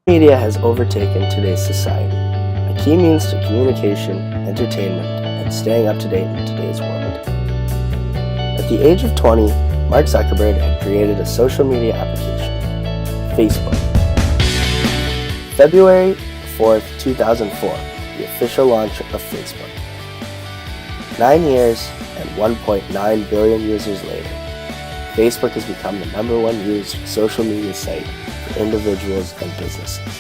Media has overtaken today's society, a key means to communication, entertainment, and staying up to date in today's world. At the age of 20, Mark Zuckerberg had created a social media application, Facebook. February 4th, 2004, the official launch of Facebook. 9 years and 1.9 billion users later, Facebook has become the #1 used social media site for individuals and businesses.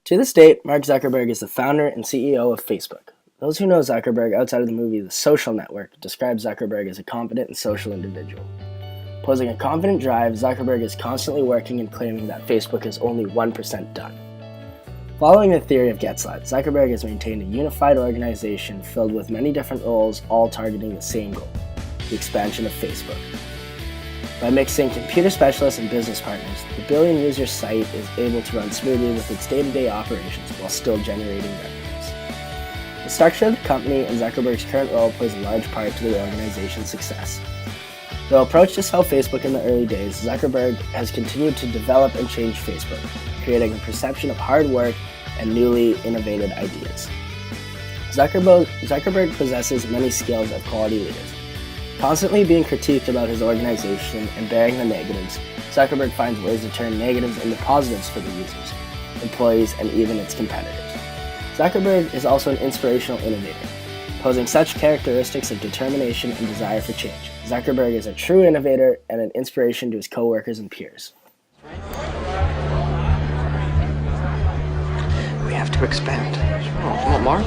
To this date, Mark Zuckerberg is the founder and CEO of Facebook. Those who know Zuckerberg outside of the movie The Social Network describe Zuckerberg as a competent and social individual. Posing a confident drive, Zuckerberg is constantly working and claiming that Facebook is only 1% done. Following the theory of Gallant, Zuckerberg has maintained a unified organization filled with many different roles, all targeting the same goal, the expansion of Facebook. By mixing computer specialists and business partners, the billion-user site is able to run smoothly with its day-to-day operations while still generating revenues. The structure of the company and Zuckerberg's current role plays a large part to the organization's success. Though approached to sell Facebook in the early days, Zuckerberg has continued to develop and change Facebook, creating a perception of hard work and newly innovative ideas. Zuckerberg possesses many skills of quality leaders. Constantly being critiqued about his organization and bearing the negatives, Zuckerberg finds ways to turn negatives into positives for the users, employees, and even its competitors. Zuckerberg is also an inspirational innovator, posing such characteristics of determination and desire for change. Zuckerberg is a true innovator and an inspiration to his co-workers and peers. We have to expand. Oh, want more?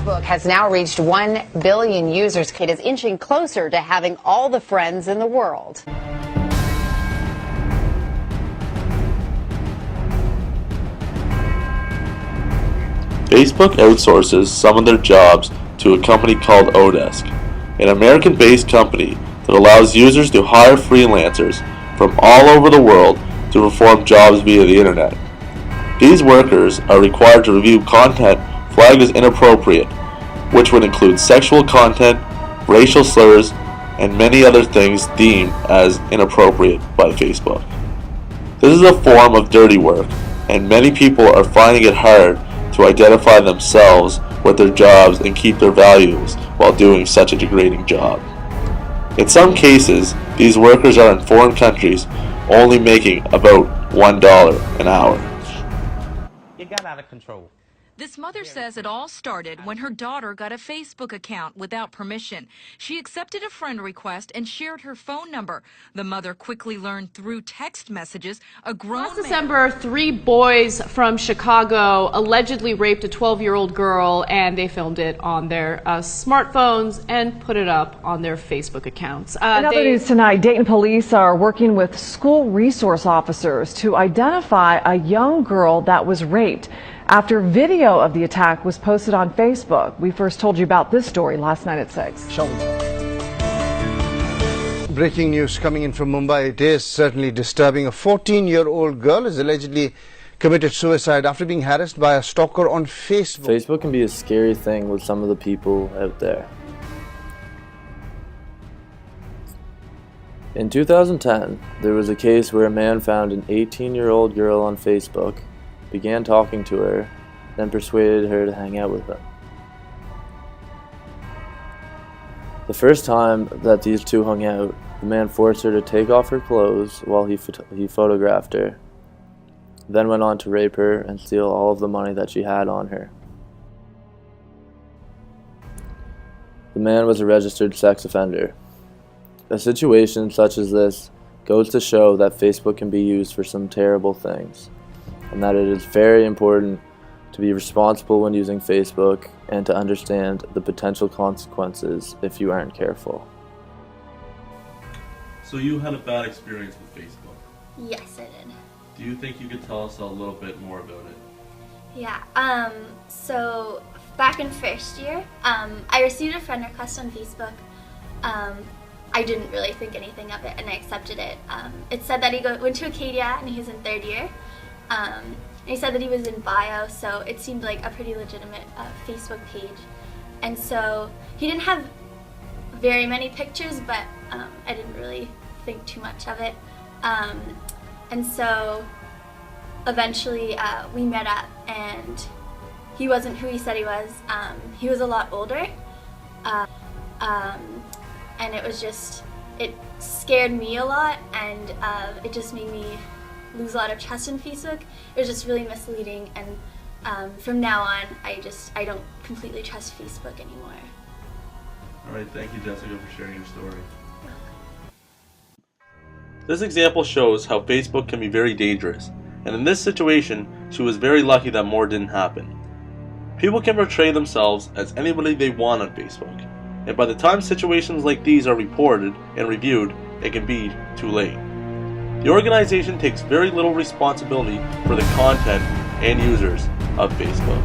Facebook has now reached 1 billion users. It is inching closer to having all the friends in the world. Facebook outsources some of their jobs to a company called Odesk, an American-based company that allows users to hire freelancers from all over the world to perform jobs via the internet. These workers are required to review content flagged as inappropriate, which would include sexual content, racial slurs, and many other things deemed as inappropriate by Facebook. This is a form of dirty work, and many people are finding it hard to identify themselves with their jobs and keep their values while doing such a degrading job. In some cases, these workers are in foreign countries only making about $1 an hour. It got out of control. This mother says it all started when her daughter got a Facebook account without permission. She accepted a friend request and shared her phone number. The mother quickly learned through text messages a grown man. Last December, 3 boys from Chicago allegedly raped a 12-year-old girl, and they filmed it on their smartphones and put it up on their Facebook accounts. In other news tonight, Dayton police are working with school resource officers to identify a young girl that was raped after video of the attack was posted on Facebook. We first told you about this story last night at 6. Shao. Breaking news coming in from Mumbai. It is certainly disturbing. A 14-year-old girl has allegedly committed suicide after being harassed by a stalker on Facebook. Facebook can be a scary thing with some of the people out there. In 2010, there was a case where a man found an 18-year-old girl on Facebook, began talking to her, then persuaded her to hang out with him. The first time that these two hung out, the man forced her to take off her clothes while he photographed her, then went on to rape her and steal all of the money that she had on her. The man was a registered sex offender. A situation such as this goes to show that Facebook can be used for some terrible things, and that it is very important to be responsible when using Facebook and to understand the potential consequences if you aren't careful. So you had a bad experience with Facebook? Yes, I did. Do you think you could tell us a little bit more about it? Yeah, so back in first year, I received a friend request on Facebook. I didn't really think anything of it, and I accepted it. It said that he went to Acadia and he was in 3rd year. And he said that he was in bio, so it seemed like a pretty legitimate Facebook page. And so he didn't have very many pictures, but I didn't really think too much of it. And so eventually we met up, and he wasn't who he said he was. He was a lot older, and it scared me a lot, and it just made me lose a lot of trust in Facebook. It was just really misleading, and from now on, I don't completely trust Facebook anymore. Alright, thank you, Jessica, for sharing your story. This example shows how Facebook can be very dangerous, and in this situation, she was very lucky that more didn't happen. People can portray themselves as anybody they want on Facebook, and by the time situations like these are reported and reviewed, it can be too late. The organization takes very little responsibility for the content and users of Facebook.